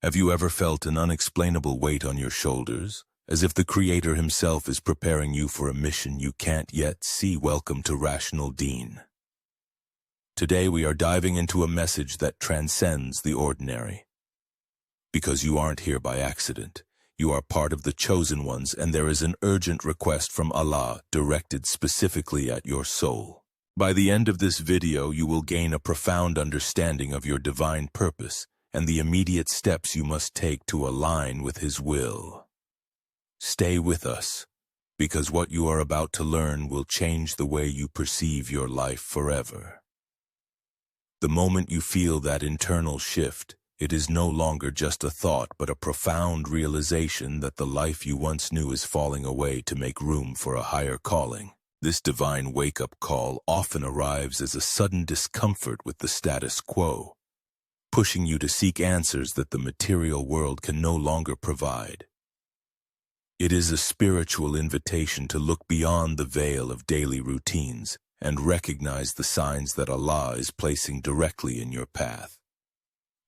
Have you ever felt an unexplainable weight on your shoulders, as if the Creator himself is preparing you for a mission you can't yet see? Welcome to RationalDeen. Today we are diving into a message that transcends the ordinary. Because you aren't here by accident. You are part of the chosen ones, and there is an urgent request from Allah directed specifically at your soul. By the end of this video, you will gain a profound understanding of your divine purpose and the immediate steps you must take to align with His will. Stay with us, because what you are about to learn will change the way you perceive your life forever. The moment you feel that internal shift, it is no longer just a thought, but a profound realization that the life you once knew is falling away to make room for a higher calling. This divine wake-up call often arrives as a sudden discomfort with the status quo, pushing you to seek answers that the material world can no longer provide. It is a spiritual invitation to look beyond the veil of daily routines and recognize the signs that Allah is placing directly in your path.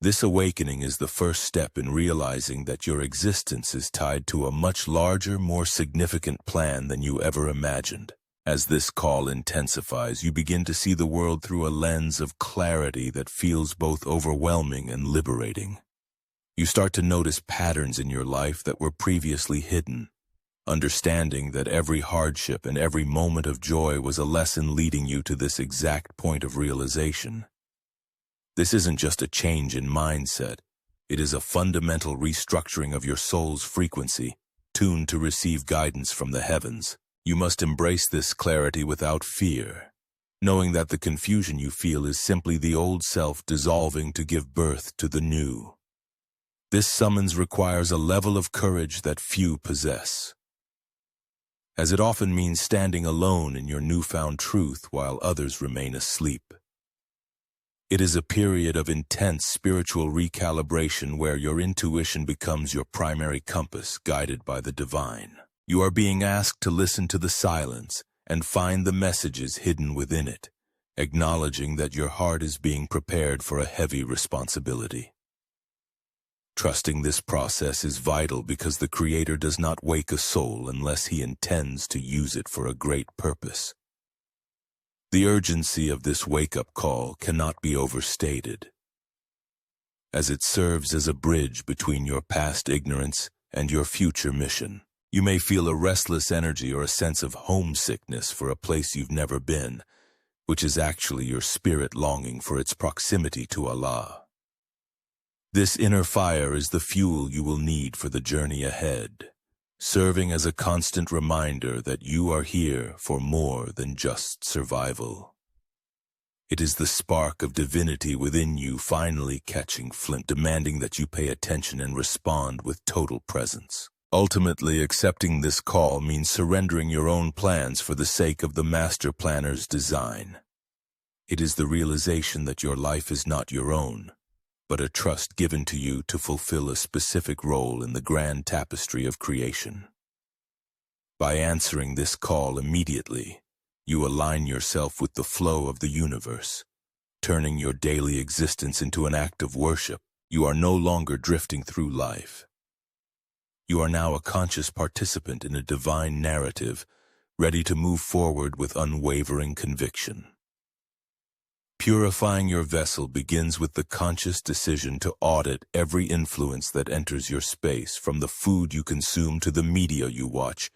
This awakening is the first step in realizing that your existence is tied to a much larger, more significant plan than you ever imagined. As this call intensifies, you begin to see the world through a lens of clarity that feels both overwhelming and liberating. You start to notice patterns in your life that were previously hidden, understanding that every hardship and every moment of joy was a lesson leading you to this exact point of realization. This isn't just a change in mindset, it is a fundamental restructuring of your soul's frequency, tuned to receive guidance from the heavens. You must embrace this clarity without fear, knowing that the confusion you feel is simply the old self dissolving to give birth to the new. This summons requires a level of courage that few possess, as it often means standing alone in your newfound truth while others remain asleep. It is a period of intense spiritual recalibration where your intuition becomes your primary compass, guided by the divine. You are being asked to listen to the silence and find the messages hidden within it, acknowledging that your heart is being prepared for a heavy responsibility. Trusting this process is vital because the Creator does not wake a soul unless He intends to use it for a great purpose. The urgency of this wake-up call cannot be overstated, as it serves as a bridge between your past ignorance and your future mission. You may feel a restless energy or a sense of homesickness for a place you've never been, which is actually your spirit longing for its proximity to Allah. This inner fire is the fuel you will need for the journey ahead, serving as a constant reminder that you are here for more than just survival. It is the spark of divinity within you finally catching flint, demanding that you pay attention and respond with total presence. Ultimately, accepting this call means surrendering your own plans for the sake of the master planner's design. It is the realization that your life is not your own, but a trust given to you to fulfill a specific role in the grand tapestry of creation. By answering this call immediately, you align yourself with the flow of the universe, turning your daily existence into an act of worship. You are no longer drifting through life. You are now a conscious participant in a divine narrative, ready to move forward with unwavering conviction. Purifying your vessel begins with the conscious decision to audit every influence that enters your space, from the food you consume to the media you watch.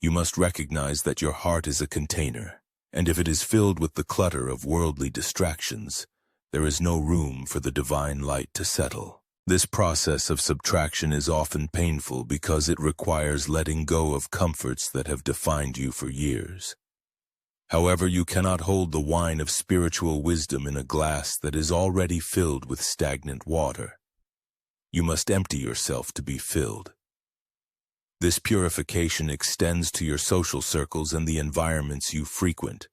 You must recognize that your heart is a container, and if it is filled with the clutter of worldly distractions, there is no room for the divine light to settle. This process of subtraction is often painful because it requires letting go of comforts that have defined you for years. However, you cannot hold the wine of spiritual wisdom in a glass that is already filled with stagnant water. You must empty yourself to be filled. This purification extends to your social circles and the environments you frequent,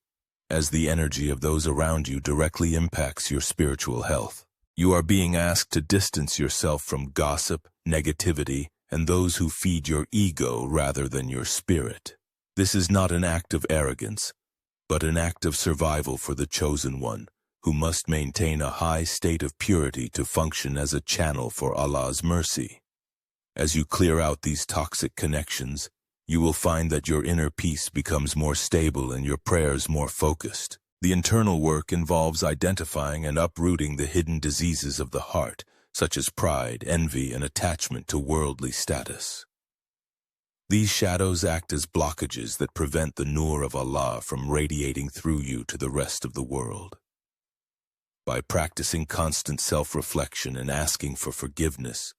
as the energy of those around you directly impacts your spiritual health. You are being asked to distance yourself from gossip, negativity, and those who feed your ego rather than your spirit. This is not an act of arrogance, but an act of survival for the chosen one, who must maintain a high state of purity to function as a channel for Allah's mercy. As you clear out these toxic connections, you will find that your inner peace becomes more stable and your prayers more focused. The internal work involves identifying and uprooting the hidden diseases of the heart, such as pride, envy, and attachment to worldly status. These shadows act as blockages that prevent the nur of Allah from radiating through you to the rest of the world. By practicing constant self-reflection and asking for forgiveness,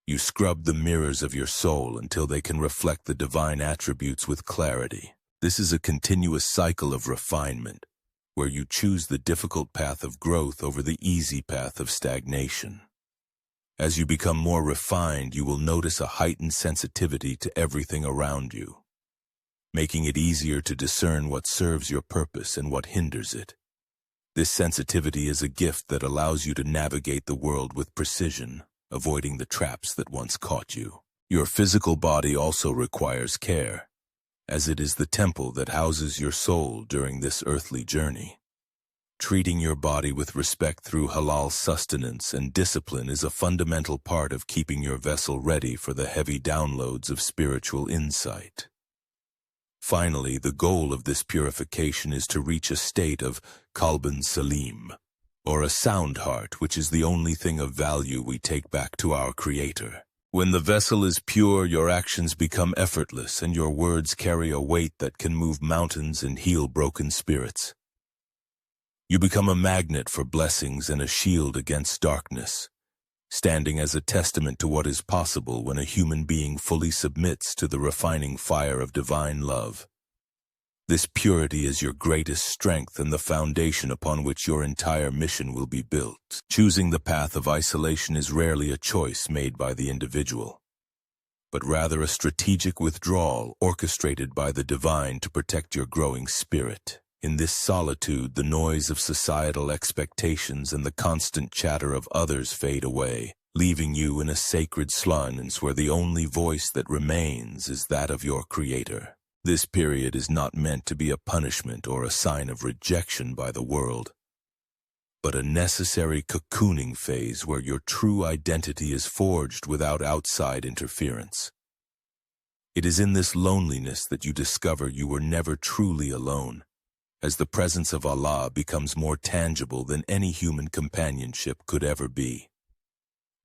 you scrub the mirrors of your soul until they can reflect the divine attributes with clarity. This is a continuous cycle of refinement, where you choose the difficult path of growth over the easy path of stagnation. As you become more refined, you will notice a heightened sensitivity to everything around you, making it easier to discern what serves your purpose and what hinders it. This sensitivity is a gift that allows you to navigate the world with precision, avoiding the traps that once caught you. Your physical body also requires care, as it is the temple that houses your soul during this earthly journey. Treating your body with respect through halal sustenance and discipline is a fundamental part of keeping your vessel ready for the heavy downloads of spiritual insight. Finally, the goal of this purification is to reach a state of qalbun salim, or a sound heart, which is the only thing of value we take back to our Creator. When the vessel is pure, your actions become effortless and your words carry a weight that can move mountains and heal broken spirits. You become a magnet for blessings and a shield against darkness, standing as a testament to what is possible when a human being fully submits to the refining fire of divine love. This purity is your greatest strength and the foundation upon which your entire mission will be built. Choosing the path of isolation is rarely a choice made by the individual, but rather a strategic withdrawal orchestrated by the divine to protect your growing spirit. In this solitude, the noise of societal expectations and the constant chatter of others fade away, leaving you in a sacred silence where the only voice that remains is that of your Creator. This period is not meant to be a punishment or a sign of rejection by the world, but a necessary cocooning phase where your true identity is forged without outside interference. It is in this loneliness that you discover you were never truly alone, as the presence of Allah becomes more tangible than any human companionship could ever be.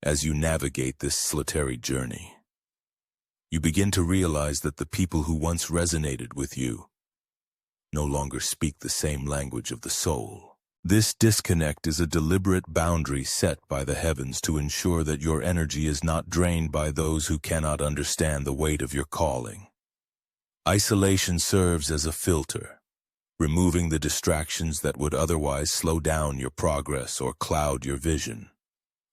As you navigate this solitary journey, you begin to realize that the people who once resonated with you no longer speak the same language of the soul. This disconnect is a deliberate boundary set by the heavens to ensure that your energy is not drained by those who cannot understand the weight of your calling. Isolation serves as a filter, removing the distractions that would otherwise slow down your progress or cloud your vision.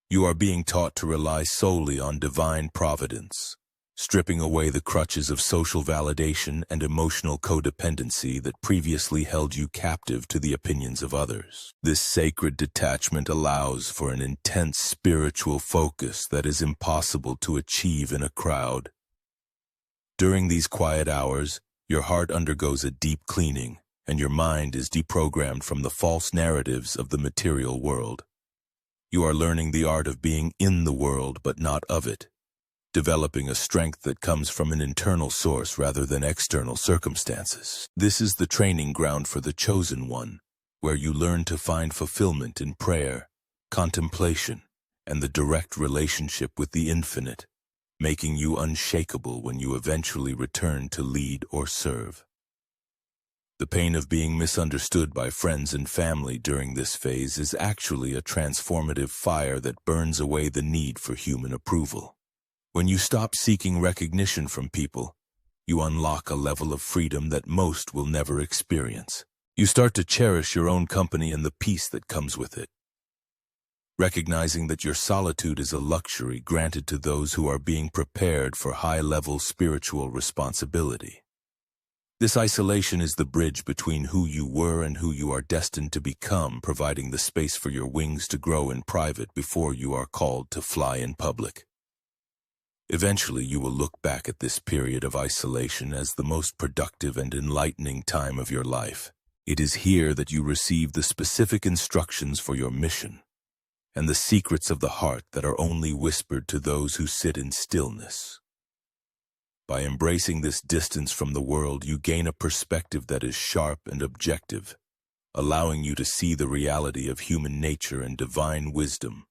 You are being taught to rely solely on divine providence, stripping away the crutches of social validation and emotional codependency that previously held you captive to the opinions of others. This sacred detachment allows for an intense spiritual focus that is impossible to achieve in a crowd. During these quiet hours, your heart undergoes a deep cleaning, and your mind is deprogrammed from the false narratives of the material world. You are learning the art of being in the world but not of it, developing a strength that comes from an internal source rather than external circumstances. This is the training ground for the chosen one, where you learn to find fulfillment in prayer, contemplation, and the direct relationship with the infinite, making you unshakable when you eventually return to lead or serve. The pain of being misunderstood by friends and family during this phase is actually a transformative fire that burns away the need for human approval. When you stop seeking recognition from people, you unlock a level of freedom that most will never experience. You start to cherish your own company and the peace that comes with it, recognizing that your solitude is a luxury granted to those who are being prepared for high-level spiritual responsibility. This isolation is the bridge between who you were and who you are destined to become, providing the space for your wings to grow in private before you are called to fly in public. Eventually, you will look back at this period of isolation as the most productive and enlightening time of your life, It is here that you receive the specific instructions for your mission, and the secrets of the heart that are only whispered to those who sit in stillness. By embracing this distance from the world, you gain a perspective that is sharp and objective, allowing you to see the reality of human nature and divine wisdom.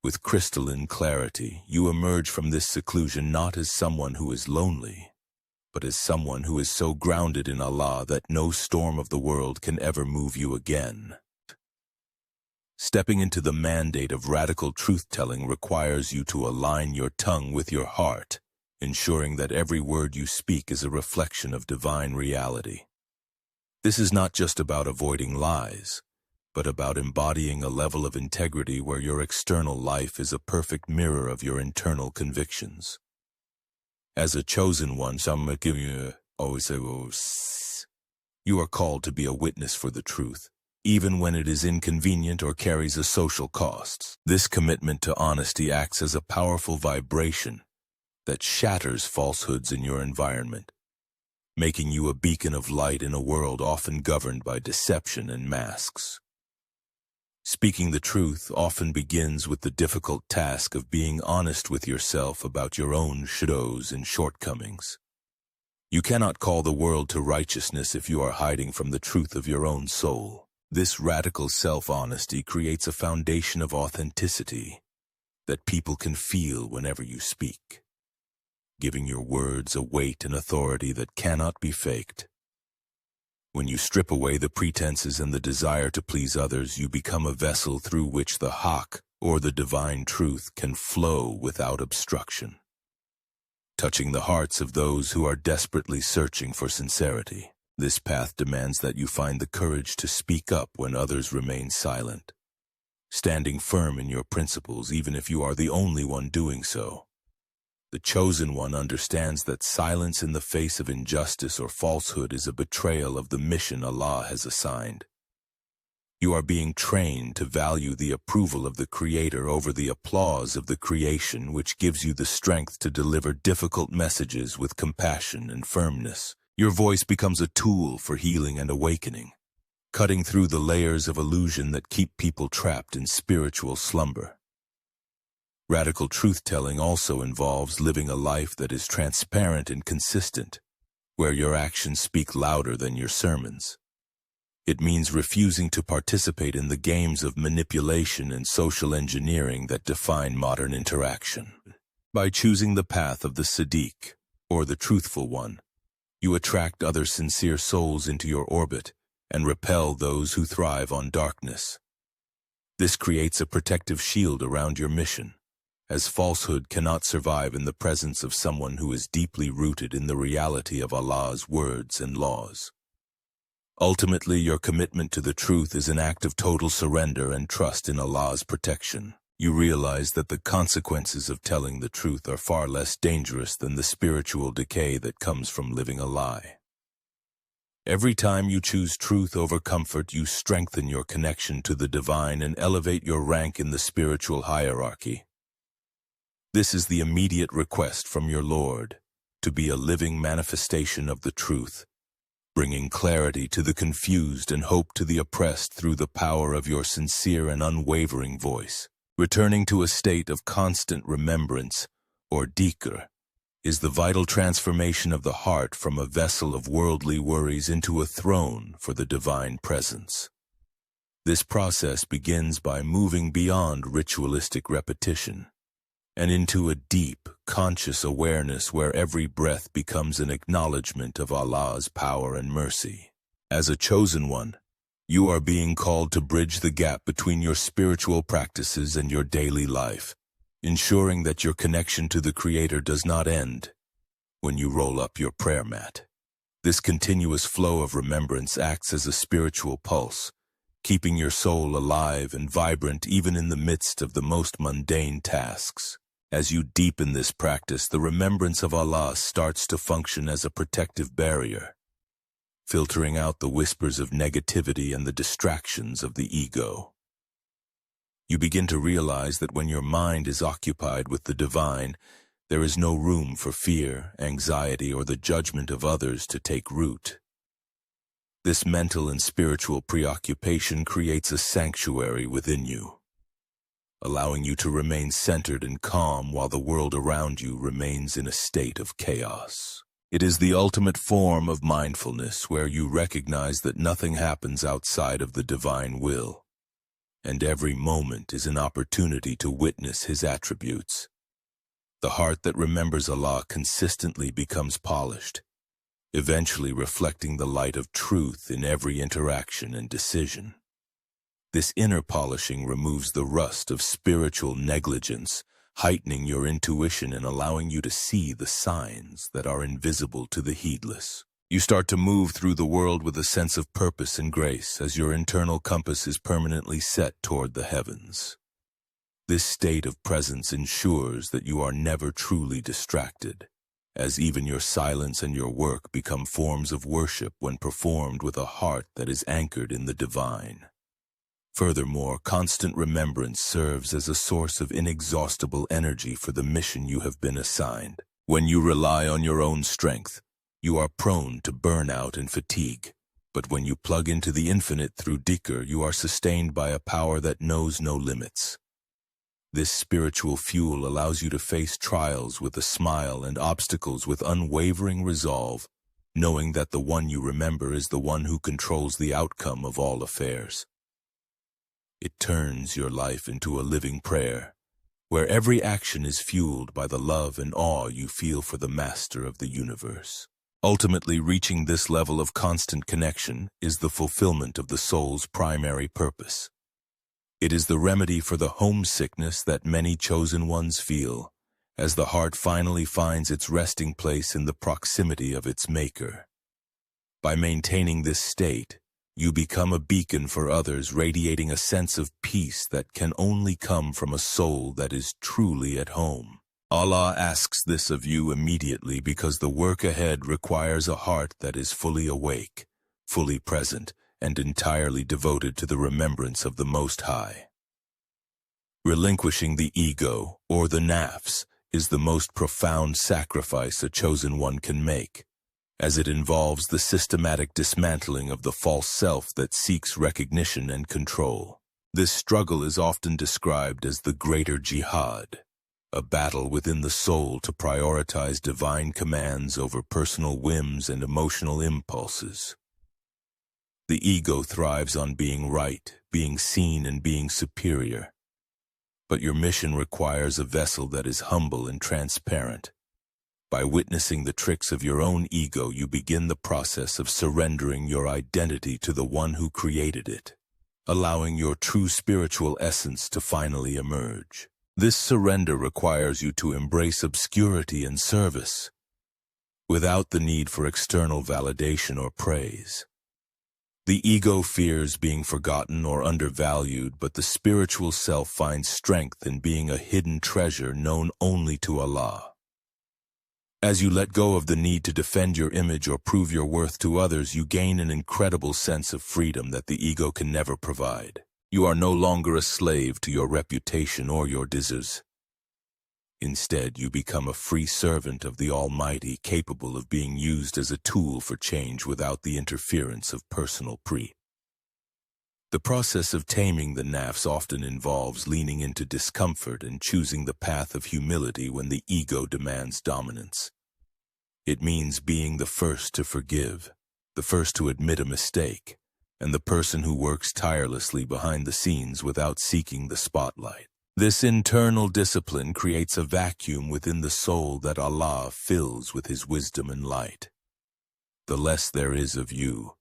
With crystalline clarity, you emerge from this seclusion not as someone who is lonely, but as someone who is so grounded in Allah that no storm of the world can ever move you again. Stepping into the mandate of radical truth-telling requires you to align your tongue with your heart, ensuring that every word you speak is a reflection of divine reality. This is not just about avoiding lies, but about embodying a level of integrity where your external life is a perfect mirror of your internal convictions. As a chosen one, you are called to be a witness for the truth, even when it is inconvenient or carries a social cost. This commitment to honesty acts as a powerful vibration that shatters falsehoods in your environment, making you a beacon of light in a world often governed by deception and masks. Speaking the truth often begins with the difficult task of being honest with yourself about your own shadows and shortcomings. You cannot call the world to righteousness if you are hiding from the truth of your own soul. This radical self-honesty creates a foundation of authenticity that people can feel whenever you speak, giving your words a weight and authority that cannot be faked. When you strip away the pretenses and the desire to please others, you become a vessel through which the haqq, or the divine truth, can flow without obstruction, touching the hearts of those who are desperately searching for sincerity. This path demands that you find the courage to speak up when others remain silent, standing firm in your principles even if you are the only one doing so. The chosen one understands that silence in the face of injustice or falsehood is a betrayal of the mission Allah has assigned. You are being trained to value the approval of the Creator over the applause of the creation, which gives you the strength to deliver difficult messages with compassion and firmness. Your voice becomes a tool for healing and awakening, cutting through the layers of illusion that keep people trapped in spiritual slumber. Radical truth-telling also involves living a life that is transparent and consistent, where your actions speak louder than your sermons. It means refusing to participate in the games of manipulation and social engineering that define modern interaction. By choosing the path of the Siddiq, or the truthful one, you attract other sincere souls into your orbit and repel those who thrive on darkness. This creates a protective shield around your mission, as falsehood cannot survive in the presence of someone who is deeply rooted in the reality of Allah's words and laws. Ultimately, your commitment to the truth is an act of total surrender and trust in Allah's protection. You realize that the consequences of telling the truth are far less dangerous than the spiritual decay that comes from living a lie. Every time you choose truth over comfort, you strengthen your connection to the divine and elevate your rank in the spiritual hierarchy. This is the immediate request from your Lord, to be a living manifestation of the truth, bringing clarity to the confused and hope to the oppressed through the power of your sincere and unwavering voice. Returning to a state of constant remembrance, or dhikr, is the vital transformation of the heart from a vessel of worldly worries into a throne for the divine presence. This process begins by moving beyond ritualistic repetition and into a deep, conscious awareness where every breath becomes an acknowledgement of Allah's power and mercy. As a chosen one, you are being called to bridge the gap between your spiritual practices and your daily life, ensuring that your connection to the Creator does not end when you roll up your prayer mat. This continuous flow of remembrance acts as a spiritual pulse, keeping your soul alive and vibrant even in the midst of the most mundane tasks. As you deepen this practice, the remembrance of Allah starts to function as a protective barrier, filtering out the whispers of negativity and the distractions of the ego. You begin to realize that when your mind is occupied with the divine, there is no room for fear, anxiety, or the judgment of others to take root. This mental and spiritual preoccupation creates a sanctuary within you, allowing you to remain centered and calm while the world around you remains in a state of chaos. It is the ultimate form of mindfulness where you recognize that nothing happens outside of the divine will, and every moment is an opportunity to witness His attributes. The heart that remembers Allah consistently becomes polished, eventually reflecting the light of truth in every interaction and decision. This inner polishing removes the rust of spiritual negligence, heightening your intuition and allowing you to see the signs that are invisible to the heedless. You start to move through the world with a sense of purpose and grace as your internal compass is permanently set toward the heavens. This state of presence ensures that you are never truly distracted, as even your silence and your work become forms of worship when performed with a heart that is anchored in the divine. Furthermore, constant remembrance serves as a source of inexhaustible energy for the mission you have been assigned. When you rely on your own strength, you are prone to burnout and fatigue. But when you plug into the infinite through dhikr, you are sustained by a power that knows no limits. This spiritual fuel allows you to face trials with a smile and obstacles with unwavering resolve, knowing that the one you remember is the one who controls the outcome of all affairs. It turns your life into a living prayer, where every action is fueled by the love and awe you feel for the Master of the universe. Ultimately, reaching this level of constant connection is the fulfillment of the soul's primary purpose. It is the remedy for the homesickness that many chosen ones feel, as the heart finally finds its resting place in the proximity of its Maker. By maintaining this state, you become a beacon for others, radiating a sense of peace that can only come from a soul that is truly at home. Allah asks this of you immediately because the work ahead requires a heart that is fully awake, fully present, and entirely devoted to the remembrance of the Most High. Relinquishing the ego, or the nafs, is the most profound sacrifice a chosen one can make, as it involves the systematic dismantling of the false self that seeks recognition and control. This struggle is often described as the greater jihad, a battle within the soul to prioritize divine commands over personal whims and emotional impulses. The ego thrives on being right, being seen, and being superior. But your mission requires a vessel that is humble and transparent. By witnessing the tricks of your own ego, you begin the process of surrendering your identity to the one who created it, allowing your true spiritual essence to finally emerge. This surrender requires you to embrace obscurity and service, without the need for external validation or praise. The ego fears being forgotten or undervalued, but the spiritual self finds strength in being a hidden treasure known only to Allah. As you let go of the need to defend your image or prove your worth to others, you gain an incredible sense of freedom that the ego can never provide. You are no longer a slave to your reputation or your desires. Instead, you become a free servant of the Almighty, capable of being used as a tool for change without the interference of personal greed. The process of taming the nafs often involves leaning into discomfort and choosing the path of humility when the ego demands dominance. It means being the first to forgive, the first to admit a mistake, and the person who works tirelessly behind the scenes without seeking the spotlight. This internal discipline creates a vacuum within the soul that Allah fills with His wisdom and light. The less there is of you,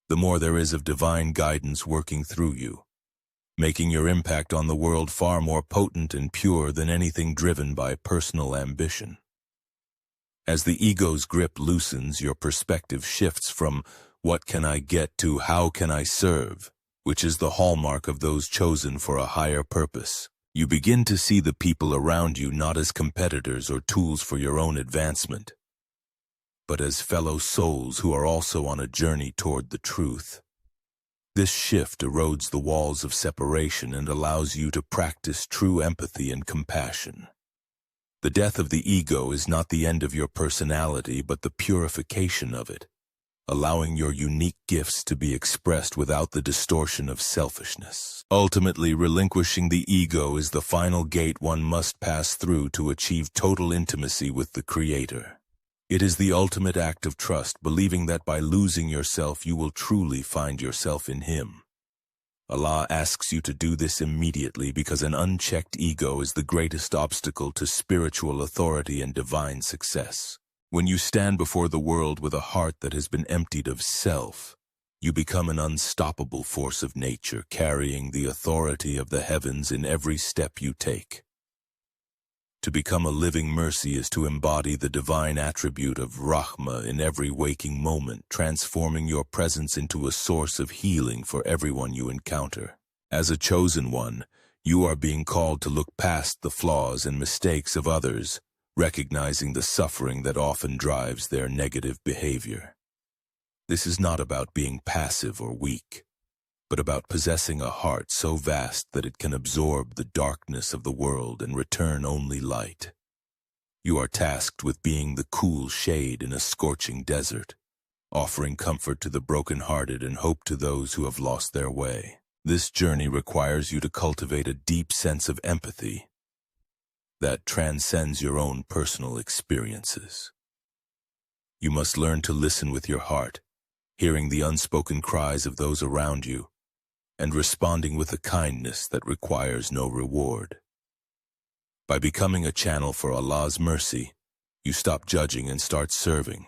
the more there is of divine guidance working through you, making your impact on the world far more potent and pure than anything driven by personal ambition. As the ego's grip loosens, your perspective shifts from "what can I get" to "how can I serve," which is the hallmark of those chosen for a higher purpose. You begin to see the people around you not as competitors or tools for your own advancement, but as fellow souls who are also on a journey toward the truth. This shift erodes the walls of separation and allows you to practice true empathy and compassion. The death of the ego is not the end of your personality, but the purification of it. allowing your unique gifts to be expressed without the distortion of selfishness. Ultimately, relinquishing the ego is the final gate one must pass through to achieve total intimacy with the Creator. It is the ultimate act of trust, believing that by losing yourself you will truly find yourself in Him. Allah asks you to do this immediately because an unchecked ego is the greatest obstacle to spiritual authority and divine success. When you stand before the world with a heart that has been emptied of self, you become an unstoppable force of nature, carrying the authority of the heavens in every step you take. To become a living mercy is to embody the divine attribute of Rahmah in every waking moment, transforming your presence into a source of healing for everyone you encounter. As a chosen one, you are being called to look past the flaws and mistakes of others, recognizing the suffering that often drives their negative behavior. This is not about being passive or weak, but about possessing a heart so vast that it can absorb the darkness of the world and return only light. You are tasked with being the cool shade in a scorching desert, offering comfort to the brokenhearted and hope to those who have lost their way. This journey requires you to cultivate a deep sense of empathy that transcends your own personal experiences. You must learn to listen with your heart, hearing the unspoken cries of those around you, and responding with a kindness that requires no reward. By becoming a channel for Allah's mercy, you stop judging and start serving,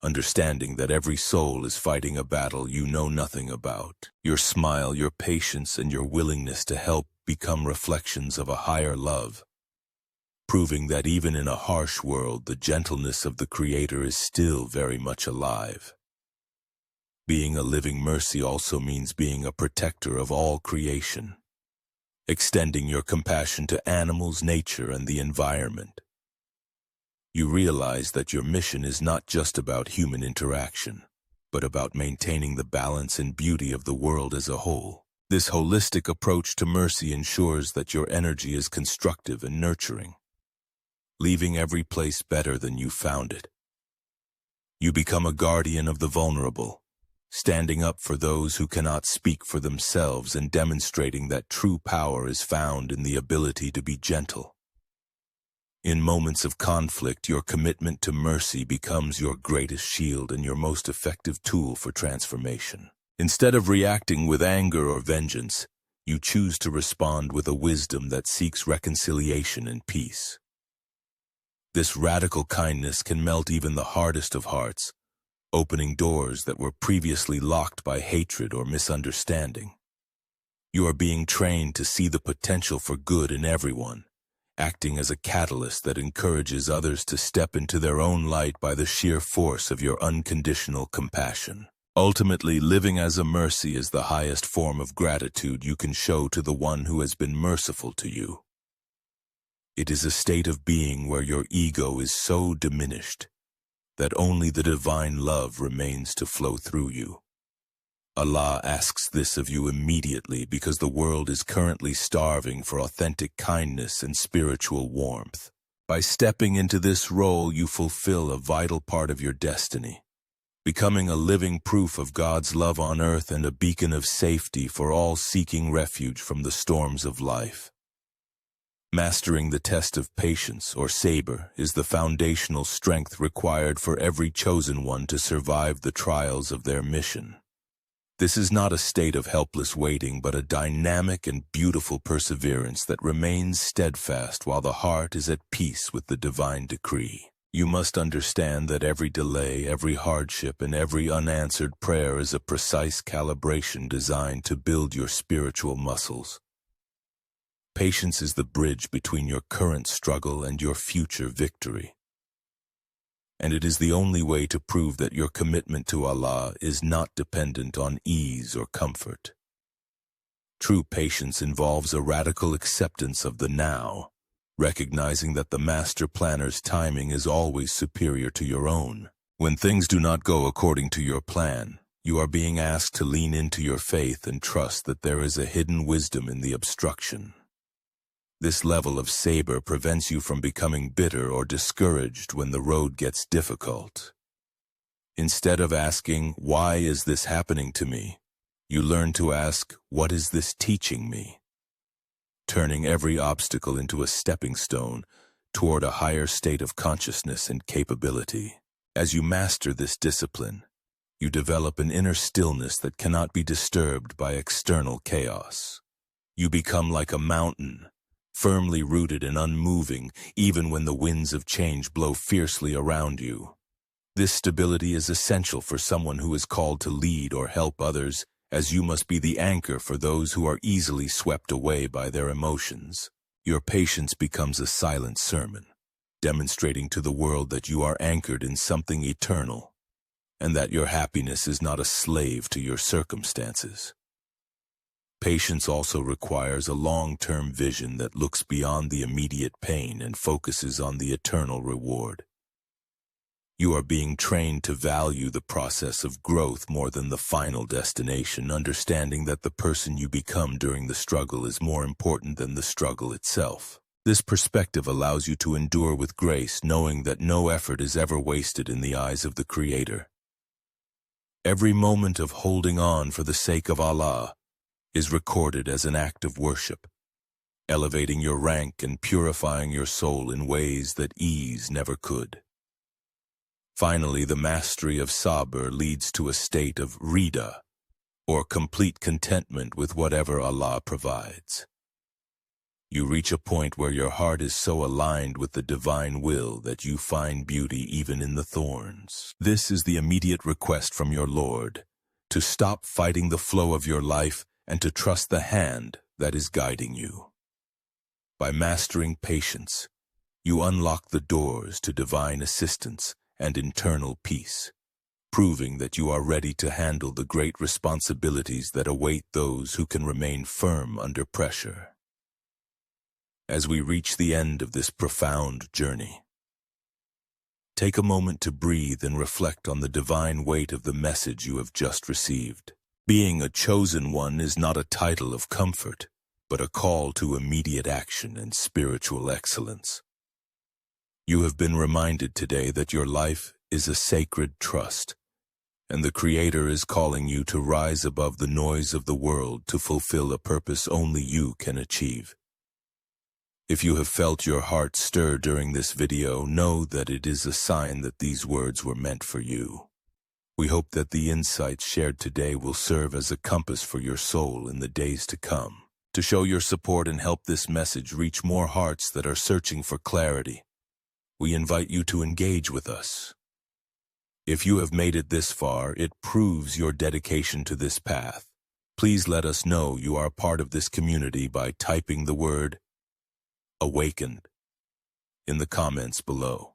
understanding that every soul is fighting a battle you know nothing about. Your smile, your patience, and your willingness to help become reflections of a higher love, proving that even in a harsh world, the gentleness of the Creator is still very much alive. Being a living mercy also means being a protector of all creation, extending your compassion to animals, nature, and the environment. You realize that your mission is not just about human interaction, but about maintaining the balance and beauty of the world as a whole. This holistic approach to mercy ensures that your energy is constructive and nurturing, leaving every place better than you found it. You become a guardian of the vulnerable, standing up for those who cannot speak for themselves and demonstrating that true power is found in the ability to be gentle. In moments of conflict, your commitment to mercy becomes your greatest shield and your most effective tool for transformation. Instead of reacting with anger or vengeance, you choose to respond with a wisdom that seeks reconciliation and peace. This radical kindness can melt even the hardest of hearts, opening doors that were previously locked by hatred or misunderstanding. You are being trained to see the potential for good in everyone, acting as a catalyst that encourages others to step into their own light by the sheer force of your unconditional compassion. Ultimately, living as a mercy is the highest form of gratitude you can show to the one who has been merciful to you. It is a state of being where your ego is so diminished that only the divine love remains to flow through you. Allah asks this of you immediately because the world is currently starving for authentic kindness and spiritual warmth. By stepping into this role, you fulfill a vital part of your destiny, becoming a living proof of God's love on earth and a beacon of safety for all seeking refuge from the storms of life. Mastering the test of patience, or Sabr, is the foundational strength required for every chosen one to survive the trials of their mission. This is not a state of helpless waiting, but a dynamic and beautiful perseverance that remains steadfast while the heart is at peace with the divine decree. You must understand that every delay, every hardship, and every unanswered prayer is a precise calibration designed to build your spiritual muscles. Patience is the bridge between your current struggle and your future victory. And it is the only way to prove that your commitment to Allah is not dependent on ease or comfort. True patience involves a radical acceptance of the now, recognizing that the master planner's timing is always superior to your own. When things do not go according to your plan, you are being asked to lean into your faith and trust that there is a hidden wisdom in the obstruction. This level of sabr prevents you from becoming bitter or discouraged when the road gets difficult. Instead of asking, "Why is this happening to me?" you learn to ask, "What is this teaching me?" Turning every obstacle into a stepping stone toward a higher state of consciousness and capability. As you master this discipline, you develop an inner stillness that cannot be disturbed by external chaos. You become like a mountain, firmly rooted and unmoving, even when the winds of change blow fiercely around you. This stability is essential for someone who is called to lead or help others, as you must be the anchor for those who are easily swept away by their emotions. Your patience becomes a silent sermon, demonstrating to the world that you are anchored in something eternal, and that your happiness is not a slave to your circumstances. Patience also requires a long-term vision that looks beyond the immediate pain and focuses on the eternal reward. You are being trained to value the process of growth more than the final destination, understanding that the person you become during the struggle is more important than the struggle itself. This perspective allows you to endure with grace, knowing that no effort is ever wasted in the eyes of the Creator. Every moment of holding on for the sake of Allah is recorded as an act of worship, elevating your rank and purifying your soul in ways that ease never could. Finally, the mastery of Sabr leads to a state of rida, or complete contentment with whatever Allah provides. You reach a point where your heart is so aligned with the divine will that you find beauty even in the thorns. This is the immediate request from your Lord, to stop fighting the flow of your life and to trust the hand that is guiding you. By mastering patience, you unlock the doors to divine assistance and internal peace, proving that you are ready to handle the great responsibilities that await those who can remain firm under pressure. As we reach the end of this profound journey, take a moment to breathe and reflect on the divine weight of the message you have just received. Being a chosen one is not a title of comfort, but a call to immediate action and spiritual excellence. You have been reminded today that your life is a sacred trust, and the Creator is calling you to rise above the noise of the world to fulfill a purpose only you can achieve. If you have felt your heart stir during this video, know that it is a sign that these words were meant for you. We hope that the insights shared today will serve as a compass for your soul in the days to come. To show your support and help this message reach more hearts that are searching for clarity, we invite you to engage with us. If you have made it this far, it proves your dedication to this path. Please let us know you are part of this community by typing the word "awakened" in the comments below.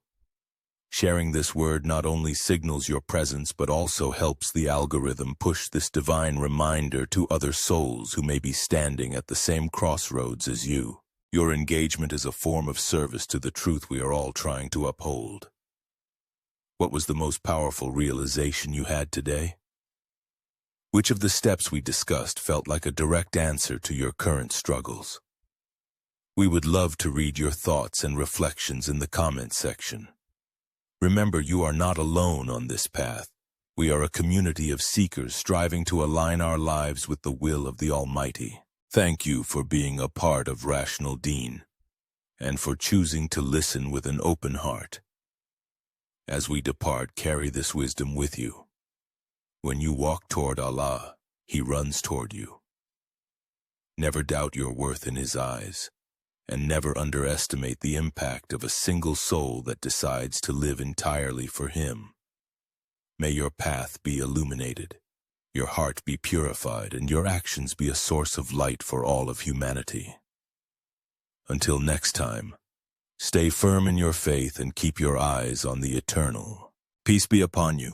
Sharing this word not only signals your presence but also helps the algorithm push this divine reminder to other souls who may be standing at the same crossroads as you. Your engagement is a form of service to the truth we are all trying to uphold. What was the most powerful realization you had today? Which of the steps we discussed felt like a direct answer to your current struggles? We would love to read your thoughts and reflections in the comments section. Remember, you are not alone on this path. We are a community of seekers striving to align our lives with the will of the Almighty. Thank you for being a part of RationalDeen and for choosing to listen with an open heart. As we depart, carry this wisdom with you. When you walk toward Allah, He runs toward you. Never doubt your worth in His eyes, and never underestimate the impact of a single soul that decides to live entirely for Him. May your path be illuminated, your heart be purified, and your actions be a source of light for all of humanity. Until next time, stay firm in your faith and keep your eyes on the eternal. Peace be upon you.